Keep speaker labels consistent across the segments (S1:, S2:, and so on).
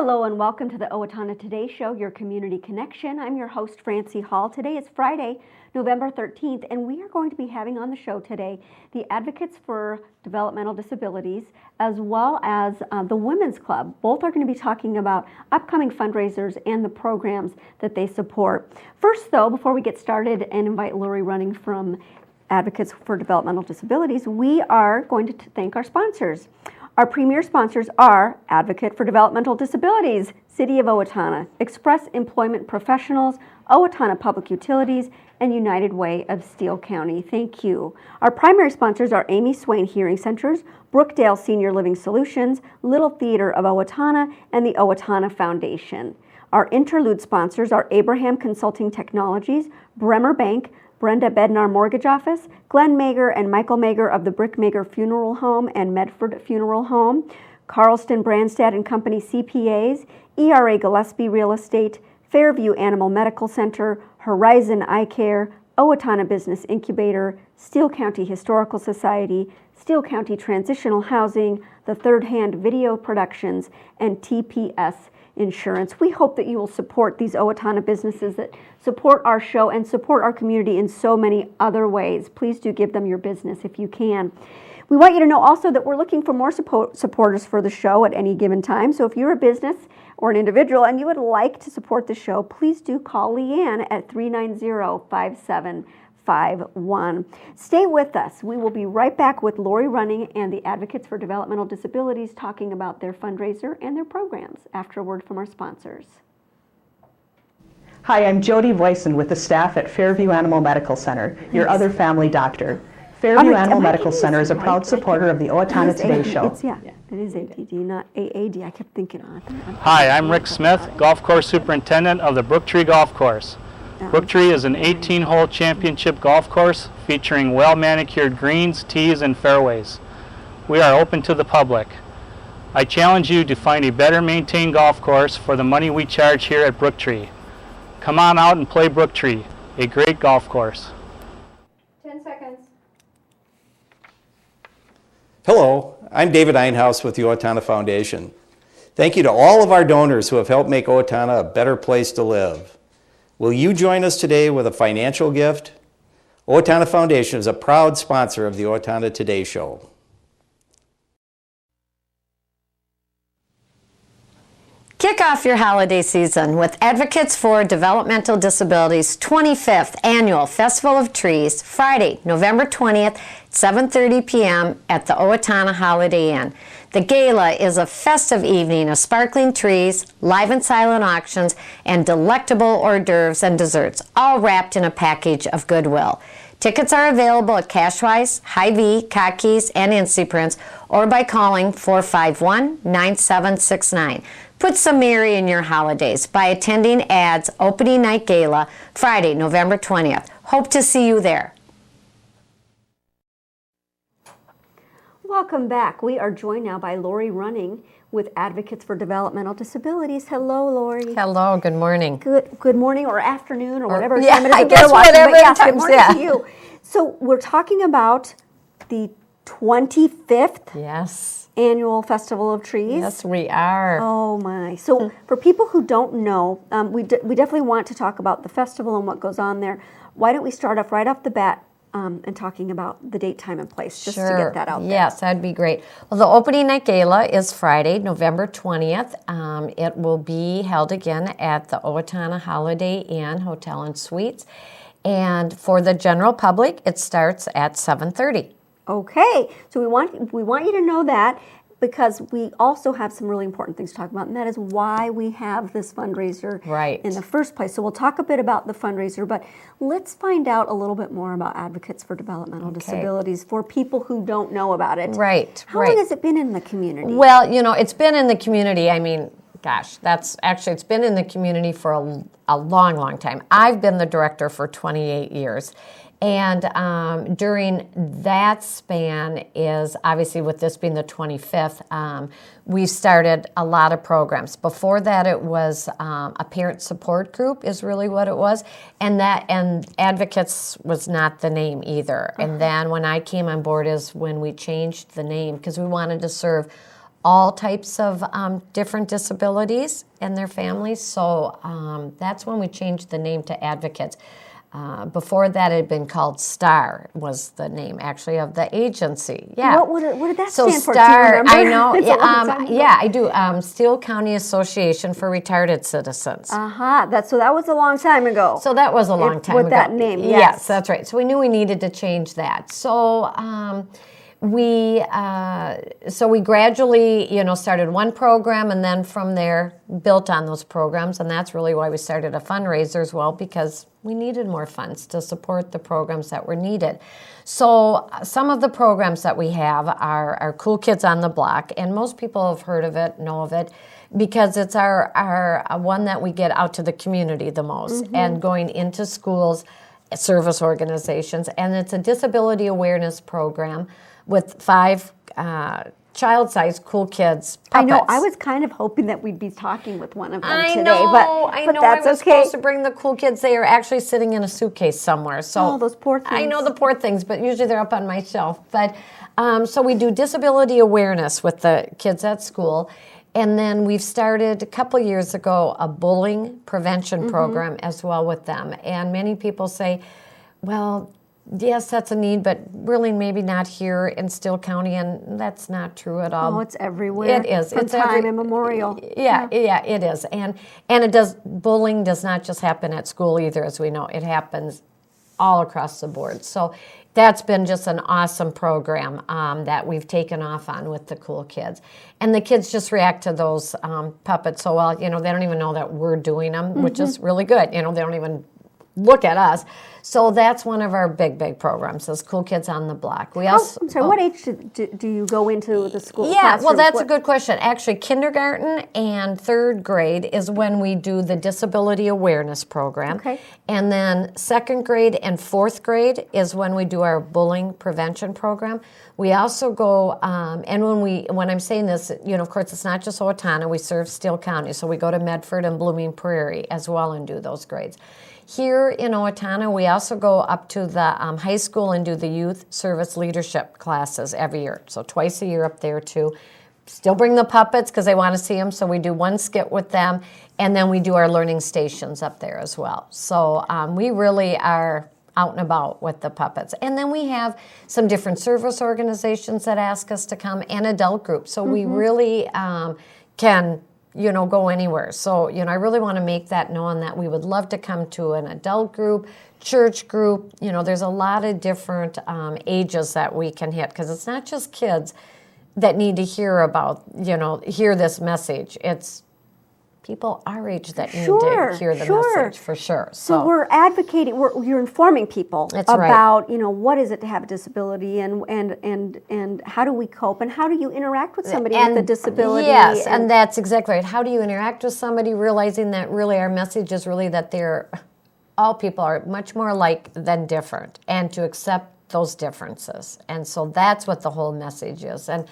S1: Hello and welcome to the Owatonna Today Show, your community connection. I'm your host, Francy Hall. Today is Friday, November 13th, and we are going to be having on the show today the Advocates for Developmental Disabilities as well as the Women's Club. Both are going to be talking about upcoming fundraisers and the programs that they support. First, though, before we get started and invite Laurie Running from Advocates for Developmental Disabilities, we are going to thank our sponsors. Our premier sponsors are Advocate for Developmental Disabilities, City of Owatonna, Express Employment Professionals, Owatonna Public Utilities, and United Way of Steele County. Thank you. Our primary sponsors are Amy Swain Hearing Centers, Brookdale Senior Living Solutions, Little Theater of Owatonna, and the Owatonna Foundation. Our interlude sponsors are Abraham Consulting Technologies, Bremer Bank, Brenda Bednar Mortgage Office, Glenn Mager and Michael Mager of the Brick Mager Funeral Home and Medford Funeral Home, Carlston Brandstad and Company CPAs, ERA Gillespie Real Estate, Fairview Animal Medical Center, Horizon Eye Care, Owatonna Business Incubator, Steele County Historical Society, Steele County Transitional Housing, the Third Hand Video Productions, and TPS Insurance. We hope that you will support these Owatonna businesses that support our show and support our community in so many other ways. Please do give them your business if you can. We want you to know also that we're looking for more supporters for the show at any given time. So if you're a business or an individual and you would like to support the show, please do call Leanne at 390-5751. Stay with us. We will be right back with Laurie Running and the Advocates for Developmental Disabilities talking about their fundraiser and their programs after a word from our sponsors.
S2: Hi, I'm Jody Voisin with the staff at Fairview Animal Medical Center, your other family doctor. Fairview Animal Medical Center is a proud supporter of the Owatonna Today Show.
S1: It is ADD, not AAD. I kept thinking on it.
S3: Hi, I'm Rick Smith, Golf Course Superintendent of the Brooktree Golf Course. Brooktree is an 18-hole championship golf course featuring well-manicured greens, tees, and fairways. We are open to the public. I challenge you to find a better maintained golf course for the money we charge here at Brooktree. Come on out and play Brooktree, a great golf course.
S1: 10 seconds.
S4: Hello, I'm David Einhaus with the Owatonna Foundation. Thank you to all of our donors who have helped make Owatonna a better place to live. Will you join us today with a financial gift? Owatonna Foundation is a proud sponsor of the Owatonna Today Show.
S5: Kick off your holiday season with Advocates for Developmental Disabilities' 25th Annual Festival of Trees, Friday, November 20th, 7:30 p.m. at the Owatonna Holiday Inn. The gala is a festive evening of sparkling trees, live and silent auctions, and delectable hors d'oeuvres and desserts, all wrapped in a package of goodwill. Tickets are available at Cashwise, Hy-Vee, Cockeys, and Insiprints, or by calling 451-9769. Put some merry in your holidays by attending AD's opening night gala, Friday, November 20th. Hope to see you there.
S1: Welcome back. We are joined now by Laurie Running with Advocates for Developmental Disabilities. Hello, Laurie.
S5: Hello, good morning.
S1: Good morning or afternoon or whatever
S5: yeah,
S1: time it is.
S5: I guess whatever
S1: yes,
S5: time,
S1: good morning
S5: yeah.
S1: to you. So we're talking about the 25th
S5: Yes.
S1: Annual Festival of Trees.
S5: Yes, we are.
S1: Oh my. So for people who don't know, we definitely want to talk about the festival and what goes on there. Why don't we start off right off the bat and talking about the date, time, and place, just to get that out there.
S5: Yes, that'd be great. Well, the opening night gala is Friday, November 20th. It will be held again at the Owatonna Holiday Inn Hotel and Suites. And for the general public, it starts at 7:30.
S1: Okay, so we want you to know that, because we also have some really important things to talk about, and that is why we have this fundraiser in the first place. So we'll talk a bit about the fundraiser, but let's find out a little bit more about Advocates for Developmental Disabilities for people who don't know about it.
S5: Right.
S1: How long has it been in the community?
S5: Well, it's been in the community. I mean, gosh, it's been in the community for a long, long time. I've been the director for 28 years. And during that span is, obviously with this being the 25th, we've started a lot of programs. Before that, it was a parent support group is really what it was. And Advocates was not the name either. And then when I came on board is when we changed the name, because we wanted to serve all types of different disabilities and their families. So that's when we changed the name to Advocates. Before that, it had been called STAR, was the name actually of the agency. Yeah.
S1: What did that
S5: so
S1: stand for?
S5: STAR,
S1: Do you remember?
S5: I know.
S1: It's a long time ago.
S5: Yeah, I do. Steele County Association for Retarded Citizens.
S1: So that was a long time ago.
S5: So that was a long time ago.
S1: With that name, yes.
S5: Yes, that's right. So we knew we needed to change that. So we gradually, started one program, and then from there built on those programs, and that's really why we started a fundraiser as well, because we needed more funds to support the programs that were needed. So some of the programs that we have are Cool Kids on the Block, and most people have heard of it, know of it, because it's our one that we get out to the community the most, and going into schools, service organizations, and it's a disability awareness program with 5 child-sized cool kids puppets.
S1: I know. I was kind of hoping that we'd be talking with one of them today,
S5: I
S1: but
S5: know.
S1: that's
S5: I was
S1: okay.
S5: supposed to bring the cool kids. They are actually sitting in a suitcase somewhere. So
S1: Oh, those poor things.
S5: I know the poor things, but usually they're up on my shelf. But so we do disability awareness with the kids at school. And then we've started a couple years ago a bullying prevention program as well with them. And many people say, well, yes, that's a need, but really maybe not here in Steele County, and that's not true at all.
S1: Oh, it's everywhere.
S5: It is.
S1: From
S5: It's
S1: time immemorial.
S5: Yeah, it is. And it does. Bullying does not just happen at school either, as we know. It happens all across the board. So that's been just an awesome program that we've taken off on with the cool kids. And the kids just react to those puppets so well. They don't even know that we're doing them, which is really good. They don't even look at us. So that's one of our big programs, is Cool Kids on the Block. We also,
S1: I'm sorry, what age do you go into the school
S5: Yeah, well,
S1: classrooms?
S5: that's a good question. Actually, kindergarten and 3rd grade is when we do the disability awareness program.
S1: Okay.
S5: And then 2nd grade and 4th grade is when we do our bullying prevention program. We also go, and when I'm saying this, of course, it's not just Owatonna. We serve Steele County, so we go to Medford and Blooming Prairie as well and do those grades. Here in Owatonna, we also go up to the high school and do the youth service leadership classes every year. So twice a year up there too. Still bring the puppets because they want to see them. So we do one skit with them, and then we do our learning stations up there as well. So we really are out and about with the puppets. And then we have some different service organizations that ask us to come, and adult groups. So we really can go anywhere. So, I really want to make that known that we would love to come to an adult group, church group. There's a lot of different ages that we can hit, because it's not just kids that need to hear about, hear this message. It's people our age that need to hear the message, for sure.
S1: So we're advocating, you're informing people
S5: That's right.
S1: about, what is it to have a disability, and how do we cope, and how do you interact with somebody with a disability?
S5: Yes, and that's exactly right. How do you interact with somebody, realizing that really our message is really that all people are much more alike than different, and to accept those differences. And so that's what the whole message is. And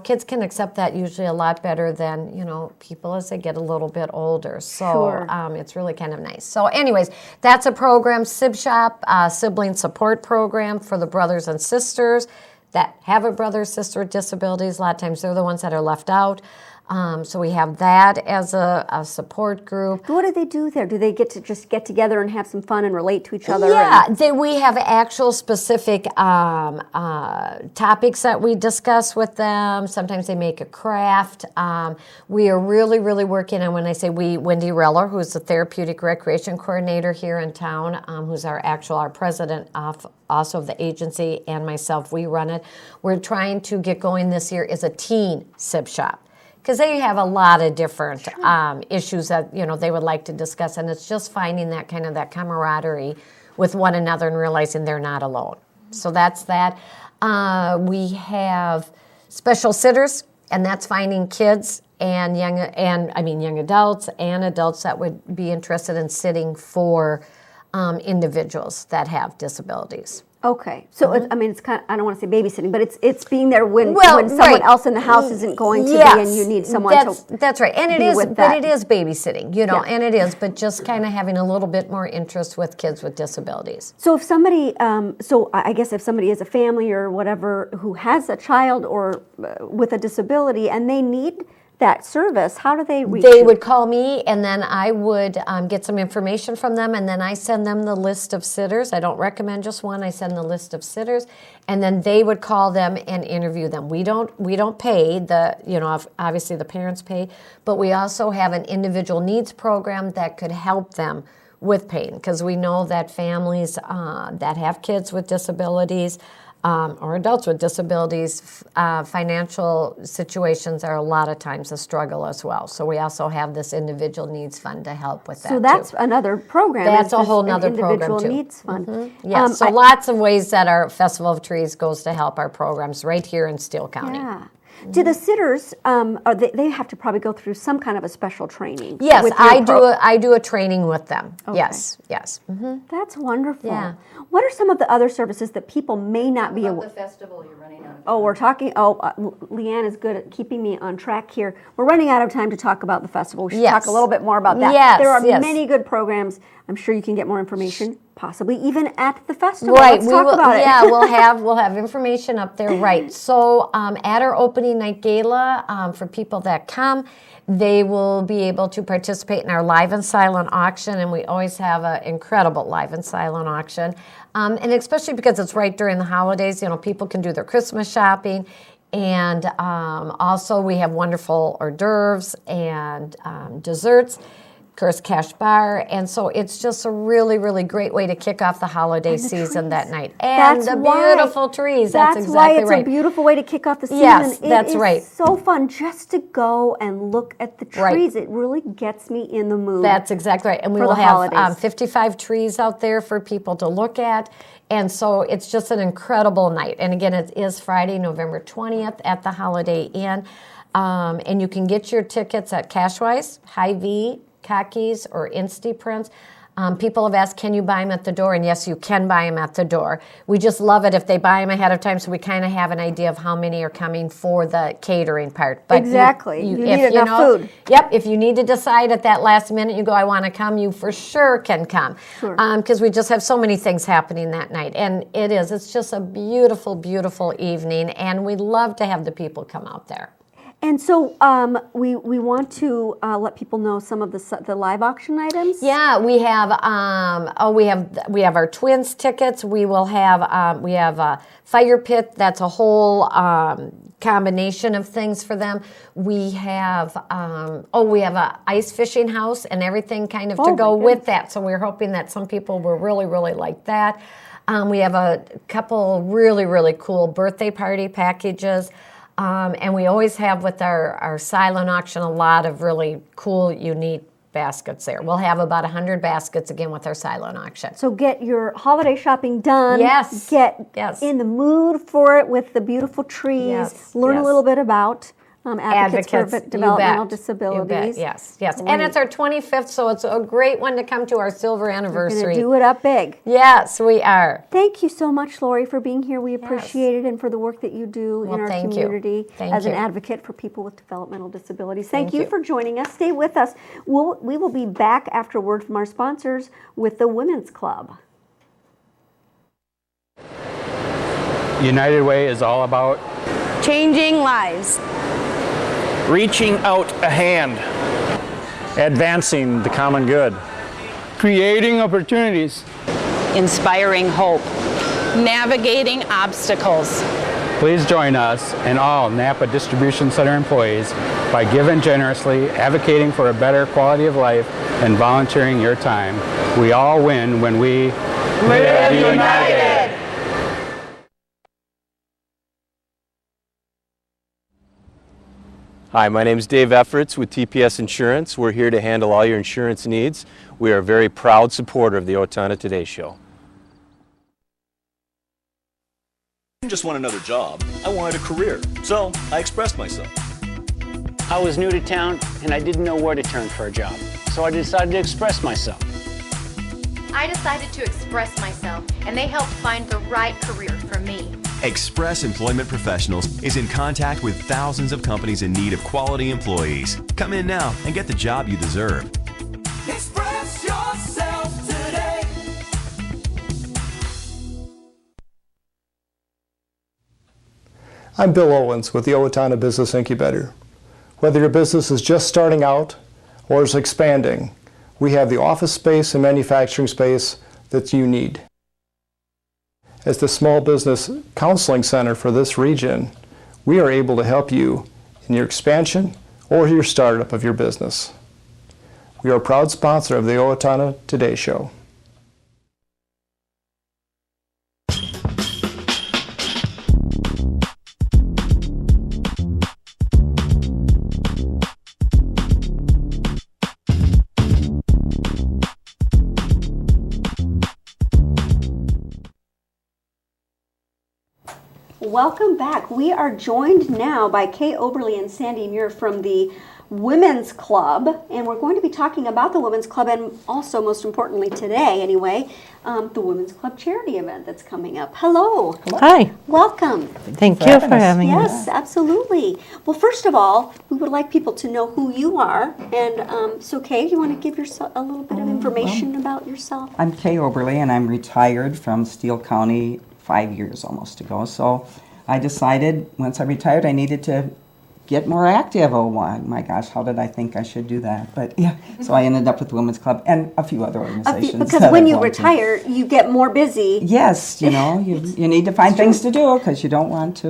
S5: kids can accept that usually a lot better than, people as they get a little bit older. So it's really kind of nice. So anyways, that's a program, Sib Shop, sibling support program for the brothers and sisters that have a brother or sister with disabilities. A lot of times they're the ones that are left out. So we have that as a support group.
S1: What do they do there? Do they get to just get together and have some fun and relate to each other?
S5: Yeah, we have actual specific topics that we discuss with them. Sometimes they make a craft. We are really, really working on, when I say we, Wendy Reller, who's the therapeutic recreation coordinator here in town, who's our president also of the agency, and myself, we run it. We're trying to get going this year is a teen Sib Shop, because they have a lot of different issues that they would like to discuss, and it's just finding that kind of that camaraderie with one another and realizing they're not alone. So that's that. We have special sitters, and that's finding kids and young adults and adults that would be interested in sitting for individuals that have disabilities.
S1: Okay, so it's, I mean, it's kind of, I don't want to say babysitting, but it's being there when
S5: Well,
S1: someone
S5: right.
S1: else in the house isn't going to be, and you need someone to
S5: That's right, and it
S1: be
S5: is,
S1: with
S5: but
S1: that.
S5: it is babysitting, you know,
S1: Yeah.
S5: and it is, but just kind of having a little bit more interest with kids with disabilities.
S1: So if somebody, so I guess if somebody is a family or whatever who has a child or with a disability and they need that service, how do they reach
S5: They
S1: you?
S5: would call me, and then I would get some information from them, and then I send them the list of sitters. I don't recommend just one. I send the list of sitters, and then they would call them and interview them. We don't pay the, you know, obviously the parents pay, but we also have an individual needs program that could help them with pain, because we know that families that have kids with disabilities or adults with disabilities, financial situations are a lot of times a struggle as well. So we also have this individual needs fund to help with that.
S1: So that's
S5: too.
S1: another program.
S5: That's
S1: is
S5: a
S1: this
S5: whole
S1: an
S5: nother program
S1: individual
S5: too.
S1: needs fund.
S5: Yes, so lots of ways that our Festival of Trees goes to help our programs right here in Steele County.
S1: Yeah. Do the sitters, they have to probably go through some kind of a special training?
S5: Yes,
S1: with your
S5: I do a training with them.
S1: Okay.
S5: Yes, yes.
S1: That's wonderful.
S5: Yeah.
S1: What are some of the other services that people may not be aware?
S6: The festival you're running out of.
S1: Oh, we're talking. Leanne is good at keeping me on track here. We're running out of time to talk about the festival. We should
S5: Yes.
S1: talk a little bit more about that.
S5: Yes,
S1: There are
S5: yes.
S1: many good programs. I'm sure you can get more information, possibly even at the festival.
S5: Right,
S1: Let's talk about it.
S5: Yeah, we'll have information up there. Right. So at our opening night gala, for people that come, they will be able to participate in our live and silent auction, and we always have an incredible live and silent auction, and especially because it's right during the holidays. You know, people can do their Christmas shopping. And also we have wonderful hors d'oeuvres and desserts. Of course, cash bar, and so it's just a really, really great way to kick off the holiday season that night. And
S1: That's
S5: the
S1: why-
S5: beautiful trees.
S1: That's
S5: exactly
S1: why it's
S5: right.
S1: a beautiful way to kick off the season.
S5: Yes,
S1: It
S5: that's
S1: is
S5: right.
S1: so fun just to go and look at the
S5: Right.
S1: trees. It really gets me in the mood.
S5: That's exactly right. And we
S1: For
S5: will
S1: the
S5: have
S1: holidays.
S5: 55 trees out there for people to look at. And so it's just an incredible night. And again, it is Friday, November 20th at the Holiday Inn. And you can get your tickets at Cashwise, Hy-Vee, Cockies, or Instaprints. People have asked, can you buy them at the door? And yes, you can buy them at the door. We just love it if they buy them ahead of time, so we kind of have an idea of how many are coming for the catering part. But
S1: Exactly. You
S5: if
S1: need enough food.
S5: Yep. If you need to decide at that last minute, you go, I want to come, you for sure can come.
S1: Sure.
S5: Because we just have so many things happening that night. And it's just a beautiful, beautiful evening. And we love to have the people come out there.
S1: And so we want to let people know some of the live auction items.
S5: Yeah, we have we have our twins tickets. We will have we have a fire pit. That's a whole combination of things for them. We have we have a ice fishing house and everything kind of to go with that. So we're hoping that some people will really, really like that. We have a couple really, really cool birthday party packages. And we always have with our silent auction a lot of really cool, unique baskets there. We'll have about 100 baskets again with our silent auction.
S1: So get your holiday shopping done.
S5: Yes.
S1: Get
S5: Yes.
S1: in the mood for it with the beautiful trees.
S5: Yes.
S1: Learn a
S5: Yes.
S1: little bit about Advocates for
S5: you
S1: Developmental
S5: bet.
S1: Disabilities.
S5: You bet. Yes.
S1: Great.
S5: And it's our 25th, so it's a great one to come to our silver
S1: We're going
S5: anniversary.
S1: to do it up big.
S5: Yes, we are.
S1: Thank you so much, Laurie, for being here. We appreciate it, and for the work that you do
S5: Well,
S1: in our
S5: thank you.
S1: community
S5: Thank
S1: as an
S5: you.
S1: advocate for people with developmental disabilities. Thank
S5: Thank
S1: you
S5: you.
S1: for joining us. Stay with us. We will be back after word from our sponsors with the Women's Club.
S7: United Way is all about
S8: Changing lives.
S9: Reaching out a hand. Advancing the common good.
S7: creating opportunities.
S8: Inspiring hope. Navigating obstacles.
S7: Please join us and all Napa Distribution Center employees by giving generously, advocating for a better quality of life, and volunteering your time. We all win when we live united.
S10: Hi, my name is Dave Efforts with TPS Insurance. We're here to handle all your insurance needs. We are a very proud supporter of the Owatonna Today Show.
S11: I didn't just want another job, I wanted a career, so I expressed myself.
S12: I was new to town and I didn't know where to turn for a job, so I decided to express myself.
S6: I decided to express myself, and they helped find the right career for me.
S13: Express Employment Professionals is in contact with thousands of companies in need of quality employees. Come in now and get the job you deserve.
S14: Express yourself today.
S15: I'm Bill Owens with the Owatonna Business Incubator. Whether your business is just starting out or is expanding, we have the office space and manufacturing space that you need. As the Small Business Counseling Center for this region, we are able to help you in your expansion or your startup of your business. We are a proud sponsor of the Owatonna Today Show.
S1: Welcome back. We are joined now by Kay Oberle and Sandy Muir from the Women's Club, and we're going to be talking about the Women's Club and also, most importantly today anyway, the Women's Club charity event that's coming up. Hello.
S16: Hi.
S1: Welcome.
S16: Thank you for having us.
S1: Yes, absolutely. Well, first of all, we would like people to know who you are, and so Kay, you want to give yourself a little bit of information about yourself?
S17: I'm Kay Oberle, and I'm retired from Steele County 5 years almost ago. So I decided once I retired I needed to get more active. Oh my gosh, how did I think I should do that? But yeah, so I ended up with the Women's Club and a few other organizations.
S1: Because when you retire, you get more busy.
S17: Yes, you know, you need to find things to do because you don't want to,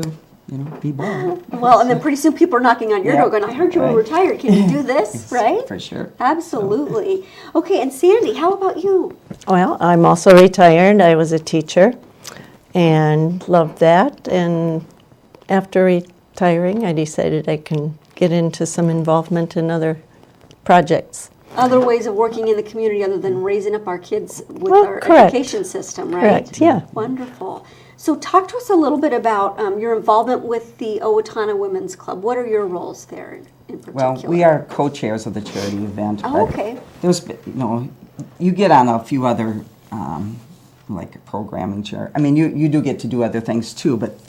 S17: you know, be bored.
S1: Well, and then pretty soon people are knocking on your door going, I heard you were retired. Can you do this? Right?
S17: For sure.
S1: Absolutely. Okay, and Sandy, how about you?
S16: Well, I'm also retired. I was a teacher and loved that. And after retiring, I decided I can get into some involvement in other projects.
S1: Other ways of working in the community other than raising up our kids with our
S16: correct.
S1: education system, right?
S16: Correct, yeah.
S1: Wonderful. So talk to us a little bit about your involvement with the Owatonna Women's Club. What are your roles there in particular?
S17: Well, we are co-chairs of the charity event.
S1: Oh, okay.
S17: There's, you know, you get on a few other like programming chair. I mean, you do get to do other things too, but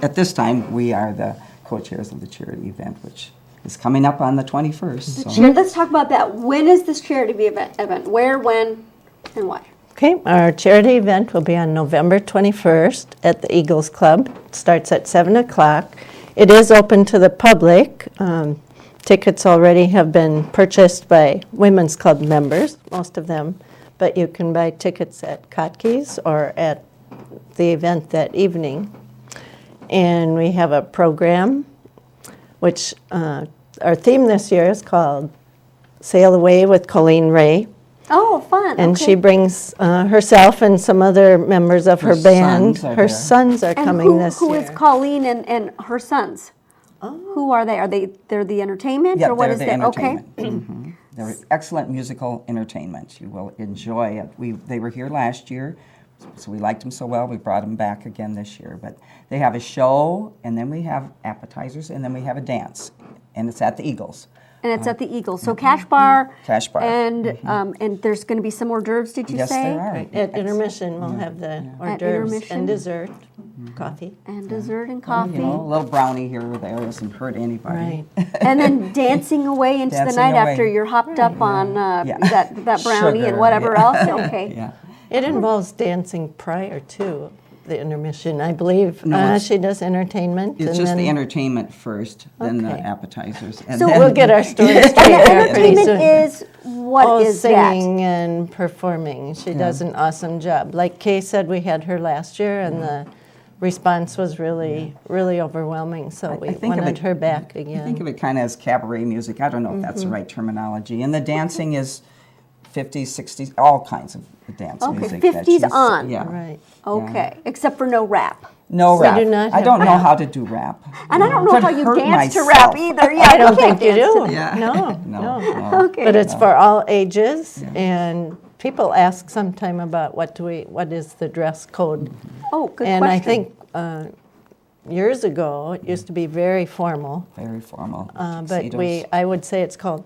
S17: at this time, we are the co-chairs of the charity event, which is coming up on the 21st. So.
S1: Let's talk about that. When is this charity event? Where, when, and why?
S16: Okay, our charity event will be on November 21st at the Eagles Club. It starts at 7 o'clock. It is open to the public. Tickets already have been purchased by Women's Club members, most of them. But you can buy tickets at Kotke's or at the event that evening. And we have a program, which our theme this year is called Sail Away with Colleen Ray.
S1: Oh, fun.
S16: And
S1: okay.
S16: she brings herself and some other members of her band. Her sons are coming this year.
S1: Who is Colleen and her sons? Oh. Who are they? They're the entertainment?
S17: Yeah,
S1: or what
S17: they're
S1: is
S17: the
S1: that?
S17: entertainment.
S1: Okay.
S17: Mm-hmm. They're excellent musical entertainment. You will enjoy it. They were here last year, so we liked them so well, we brought them back again this year. But they have a show, and then we have appetizers, and then we have a dance, and it's at the Eagles.
S1: And it's at the Eagles. So cash bar.
S17: Cash bar.
S1: And and there's going to be some hors d'oeuvres, did you say?
S17: Yes, there are.
S16: At intermission, we'll have the hors d'oeuvres and dessert, coffee.
S1: And dessert and coffee.
S17: You know, a little brownie here or there doesn't hurt anybody.
S16: Right.
S1: And then dancing away into the night after you're hopped up on that brownie
S17: Sugar,
S1: and whatever else. Okay.
S17: Yeah.
S16: It involves dancing prior to the intermission, I believe.
S17: No,
S16: she does entertainment.
S17: It's
S16: and
S17: just
S16: then
S17: the entertainment first, then the appetizers. And
S1: So
S17: then
S16: we'll get our story straight there pretty soon.
S1: Entertainment is, what is
S16: singing and performing. She does an awesome job. Like Kay said, we had her last year, and the response was really, really overwhelming, so we wanted her back again.
S17: I think of it kind of as cabaret music. I don't know if that's the right terminology. And the dancing is 50s, 60s, all kinds of dance music.
S1: Okay, 50s on.
S17: Yeah.
S16: Right.
S1: Okay, except for no rap.
S17: No rap.
S16: We do not
S17: I don't know how to do rap.
S1: And I don't know how you
S17: hurt
S1: dance
S17: myself.
S1: to rap either. Yeah,
S16: I don't think you do.
S17: Yeah.
S16: No.
S1: Okay.
S16: But it's for all ages, and people ask sometime about what is the dress code.
S1: Oh, good
S16: and
S1: question.
S16: I think years ago it used to be very formal.
S17: Very formal.
S16: But I would say it's called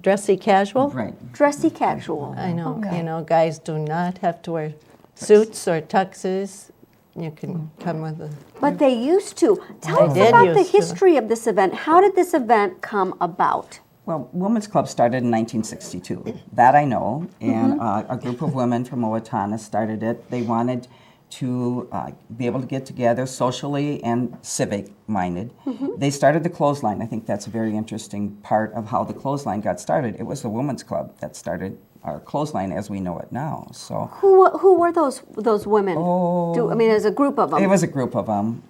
S16: dressy casual.
S17: Right.
S1: Dressy casual.
S16: I know.
S1: Okay.
S16: You know, guys do not have to wear suits or tuxes. You can come with a.
S1: But they used to. Tell us
S16: did
S1: about the
S16: used to.
S1: history of this event. How did this event come about?
S17: Well, Women's Club started in 1962. That I know. And a group of women from Owatonna started it. They wanted to be able to get together socially and civic-minded. They started the clothesline. I think that's a very interesting part of how the clothesline got started. It was the Women's Club that started our clothesline as we know it now. So
S1: Who were those women? I mean, as a group of them.
S17: it was a group of them.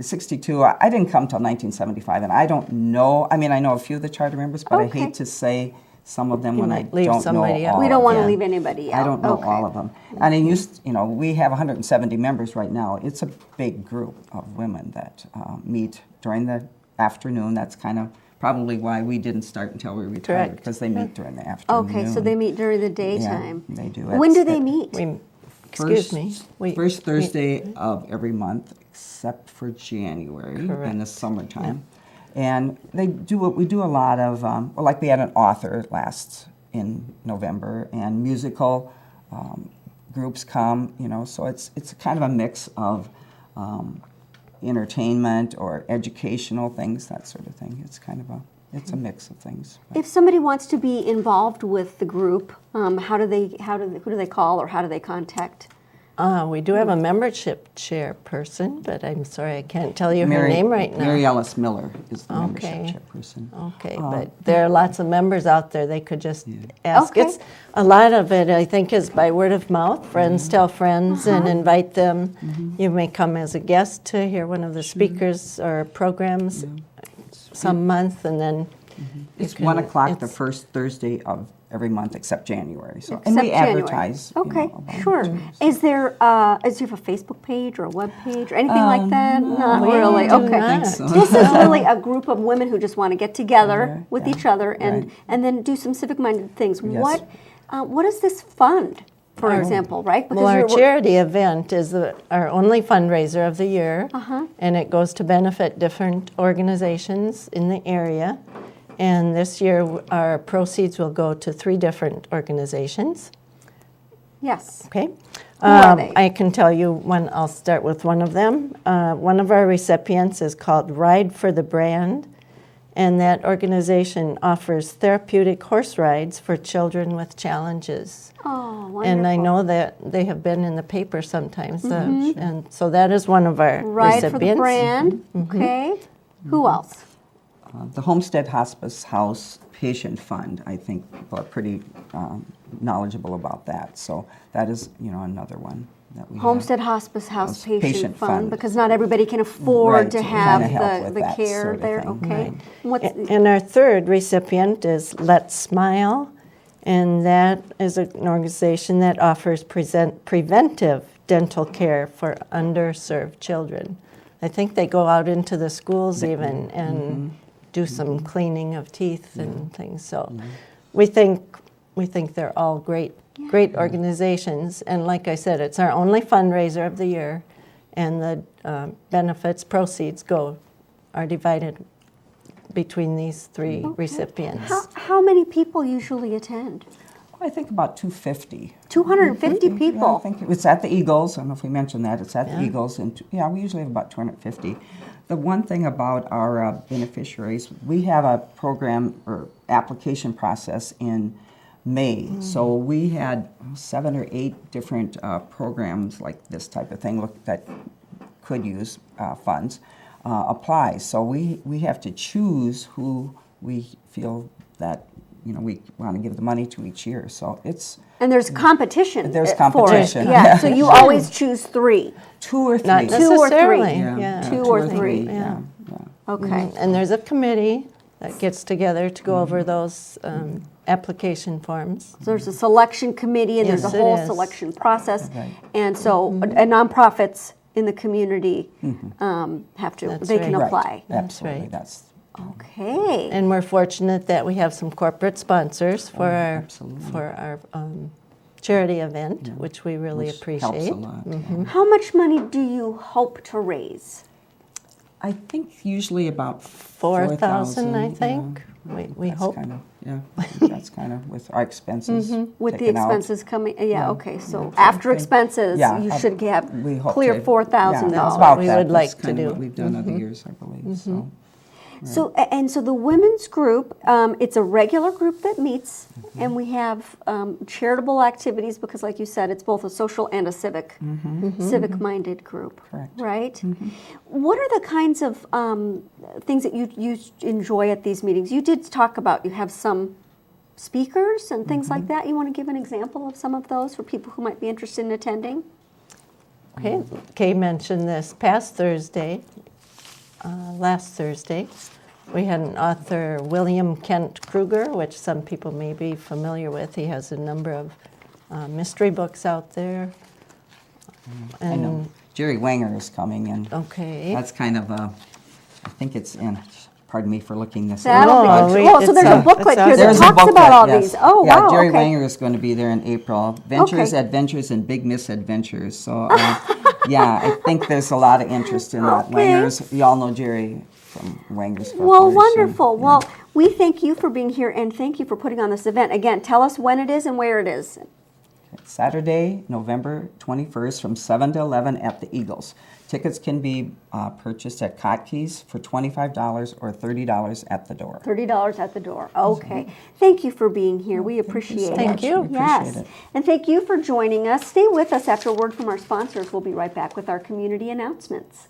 S17: 62. I didn't come till 1975, and I don't know. I mean, I know a few of the charter members, but I hate to say some of them when I
S16: might leave
S17: don't know
S16: somebody out.
S17: all
S1: We
S17: of
S1: don't want to
S17: them.
S1: leave anybody out.
S17: I don't know
S1: Okay.
S17: all of them. And we have 170 members right now. It's a big group of women that meet during the afternoon. That's kind of probably why we didn't start until we retired,
S16: Correct.
S17: because they meet during the afternoon.
S1: Okay, so they meet during the daytime.
S17: Yeah, they do.
S1: When do they meet?
S16: Excuse me.
S17: First Thursday of every month, except for January in the summertime. And we do a lot of, like we had an author in November, and musical groups come, so it's kind of a mix of entertainment or educational things, that sort of thing. It's kind of it's a mix of things.
S1: If somebody wants to be involved with the group, who do they call or how do they contact?
S16: We do have a membership chairperson, but I'm sorry I can't tell you her name right now.
S17: Mary Ellis Miller is the membership chairperson.
S16: Okay, but there are lots of members out there. They could just ask. It's a lot of it, I think, is by word of mouth. Friends tell friends and invite them. You may come as a guest to hear one of the speakers or programs some month, and then
S17: it's 1 o'clock the first Thursday of every month except January. So and
S1: Except
S17: we
S1: January.
S17: advertise.
S1: Okay,
S17: about
S1: sure.
S17: it.
S1: Is there you have a Facebook page or a web page or anything like that? Not
S16: we
S1: really.
S16: do
S1: Okay.
S16: not.
S1: This is really a group of women who just want to get together with each other and then do some civic-minded things.
S17: Yes.
S1: What does this fund, for example, right?
S16: Well, our charity event is our only fundraiser of the year, and it goes to benefit different organizations in the area. And this year, our proceeds will go to 3 different organizations.
S1: Yes.
S16: Okay.
S1: Who are they?
S16: I can tell you one. I'll start with one of them. One of our recipients is called Ride for the Brand, and that organization offers therapeutic horse rides for children with challenges.
S1: Oh, wonderful.
S16: And I know that they have been in the paper sometimes, and so that is one of our
S1: Ride
S16: recipients.
S1: for the Brand. Okay. Who else?
S17: The Homestead Hospice House Patient Fund, I think people are pretty knowledgeable about that. So that is, another one that we
S1: Homestead
S17: have.
S1: Hospice House Patient,
S17: Patient
S1: Fund,
S17: Fund.
S1: because not everybody can afford to
S17: to
S1: have
S17: kinda help with
S1: the
S17: that
S1: care
S17: sort of
S1: there.
S17: thing.
S1: Okay. What's
S16: And our third recipient is Let's Smile, and that is an organization that offers preventive dental care for underserved children. I think they go out into the schools even and do some cleaning of teeth and things. So we think they're all great organizations. And like I said, it's our only fundraiser of the year, and the benefits proceeds are divided between these 3 recipients.
S1: how many people usually attend?
S17: I think about 250.
S1: 250 people.
S17: Yeah, I think it's at the Eagles. I don't know if we mentioned that. It's at the Eagles. And we usually have about 250. The one thing about our beneficiaries, we have a program or application process in May. So we had 7 or 8 different programs like this type of thing that could use funds apply. So we have to choose who we feel that we want to give the money to each year. So it's
S1: And there's competition.
S17: There's
S1: for it.
S17: competition.
S1: Yeah, so you always choose 3.
S17: 2 or 3.
S16: Not
S1: 2 or 3.
S16: necessarily.
S17: Yeah.
S1: 2 or 3.
S17: Yeah.
S1: Okay.
S16: And there's a committee that gets together to go over those application forms.
S1: So there's a selection committee and
S16: Yes,
S1: there's a
S16: it
S1: whole
S16: is.
S1: selection process.
S17: Right.
S1: And so and nonprofits in the community have to,
S16: That's
S1: they can
S16: right.
S1: apply.
S17: Absolutely.
S16: right.
S17: That's
S1: Okay.
S16: And we're fortunate that we have some corporate sponsors for
S17: absolutely.
S16: our charity event, which we really
S17: Which
S16: appreciate.
S17: helps a lot.
S1: How much money do you hope to raise?
S17: I think usually about
S16: 4,000, I think. We
S17: That's
S16: hope.
S17: Kind of, yeah, I think that's kind of with our expenses.
S1: With the
S17: taken out.
S1: expenses coming, okay, so
S17: Yeah,
S1: after
S17: I think-
S1: expenses,
S17: yeah,
S1: you
S17: I-
S1: should have
S17: we hope
S1: clear
S17: to-
S1: $4,000.
S17: Yeah, that's about
S16: We
S17: that.
S16: would like
S17: That's
S16: to
S17: kind of
S16: do.
S17: what we've done other years, I believe. So.
S1: So, and so the women's group, it's a regular group that meets, and we have charitable activities because, like you said, it's both a social and a civic-minded group.
S17: Correct.
S1: Right? What are the kinds of things that you enjoy at these meetings? You did talk about you have some speakers and things like that. You want to give an example of some of those for people who might be interested in attending?
S16: Okay, Kay mentioned this past Thursday, last Thursday. We had an author, William Kent Kruger, which some people may be familiar with. He has a number of mystery books out there.
S17: I know Jerry Wanger is coming, and
S16: Okay.
S17: that's kind of a, I think it's in, pardon me for looking this
S1: That'll
S17: up.
S1: be so there's a booklet here that
S17: There's a
S1: talks about all
S17: booklet,
S1: these.
S17: yes.
S1: Oh,
S17: yeah,
S1: wow,
S17: Jerry
S1: okay.
S17: Wanger is going to be there in April. Ventures,
S1: Okay.
S17: Adventures, and Big Misadventures. So, yeah, I think there's a lot of interest in that.
S1: Okay.
S17: Wanger's, you all know Jerry from Wanger's Corporation.
S1: Well, wonderful.
S17: Yeah.
S1: Well, we thank you for being here and thank you for putting on this event. Again, tell us when it is and where it is.
S17: Saturday, November 21st from 7 to 11 at the Eagles. Tickets can be purchased at Kotke's for $25 or $30 at the door.
S1: $30 at the door. Okay. Thank you for being here. We appreciate it.
S16: Thank you.
S17: We
S1: Yes.
S17: appreciate it.
S1: And thank you for joining us. Stay with us after a word from our sponsors. We'll be right back with our community announcements.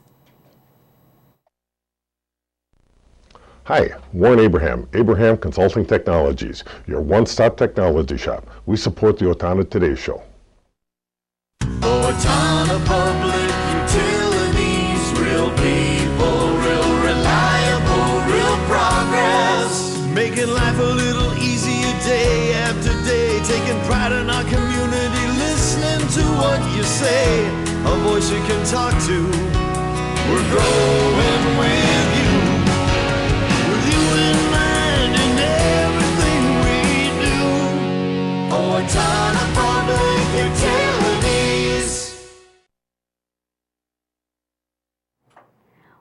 S18: Hi, Warren Abraham, Abraham Consulting Technologies, your one-stop technology shop. We support the Owatonna Today Show.
S14: Owatonna Public Utilities, real people, real reliable, real progress. Making life a little easier day after day, taking pride in our community, listening to what you say, a voice you can talk to. We're growing with you. With you in mind in everything we do. Owatonna Public Utilities.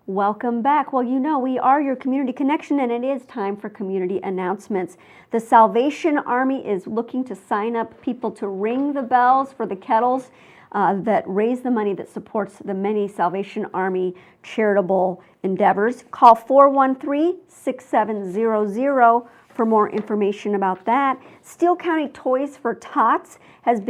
S1: Welcome back. Well, you know, we are your community connection, and it is time for community announcements. The Salvation Army is looking to sign up people to ring the bells for the kettles that raise the money that supports the many Salvation Army charitable endeavors. Call 413-6700 for more information about that. Steele County Toys for Tots has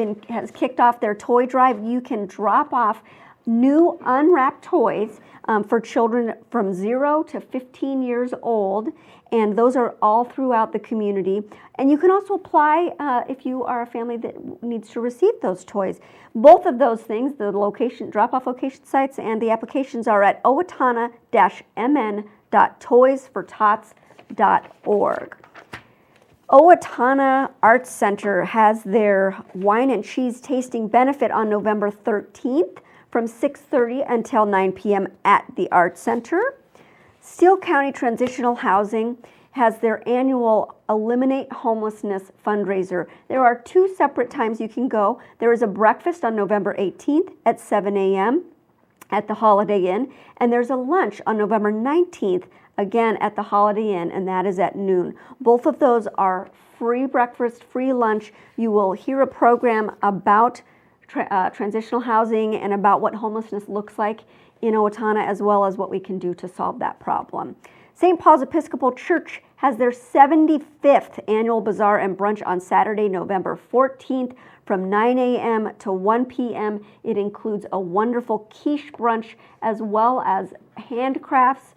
S1: kicked off their toy drive. You can drop off new unwrapped toys for children from 0 to 15 years old, and those are all throughout the community. And you can also apply if you are a family that needs to receive those toys. Both of those things, the location, drop-off location sites and the applications, are at owatonna-mn.toysfortots.org. Owatonna Arts Center has their wine and cheese tasting benefit on November 13th from 6:30 until 9 p.m. at the Arts Center. Steele County Transitional Housing has their annual Eliminate Homelessness fundraiser. There are 2 separate times you can go. There is a breakfast on November 18th at 7 a.m. at the Holiday Inn, and there's a lunch on November 19th, again at the Holiday Inn, and that is at noon. Both of those are free breakfast, free lunch. You will hear a program about transitional housing and about what homelessness looks like in Owatonna, as well as what we can do to solve that problem. St. Paul's Episcopal Church has their 75th annual bazaar and brunch on Saturday, November 14th from 9 a.m. to 1 p.m. It includes a wonderful quiche brunch as well as handcrafts,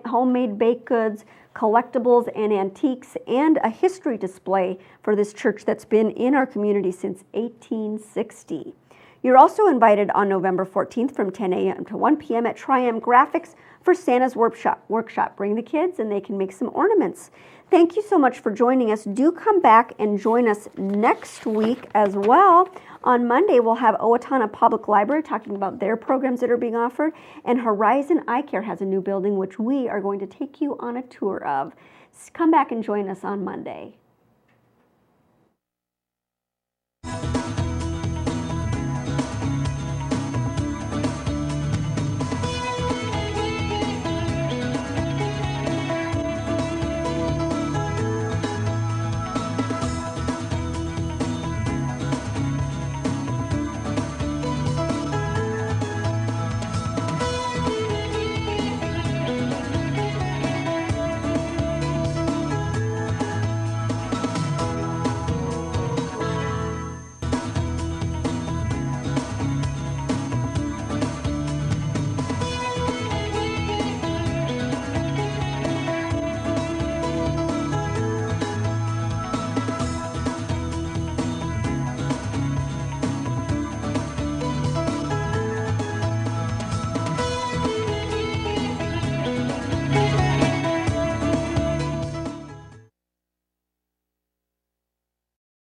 S1: homemade baked goods, collectibles and antiques, and a history display for this church that's been in our community since 1860. You're also invited on November 14th from 10 a.m. to 1 p.m. at Triam Graphics for Santa's workshop. Bring the kids and they can make some ornaments. Thank you so much for joining us. Do come back and join us next week as well. On Monday, we'll have Owatonna Public Library talking about their programs that are being offered, and Horizon Eye Care has a new building which we are going to take you on a tour of. Come back and join us on Monday.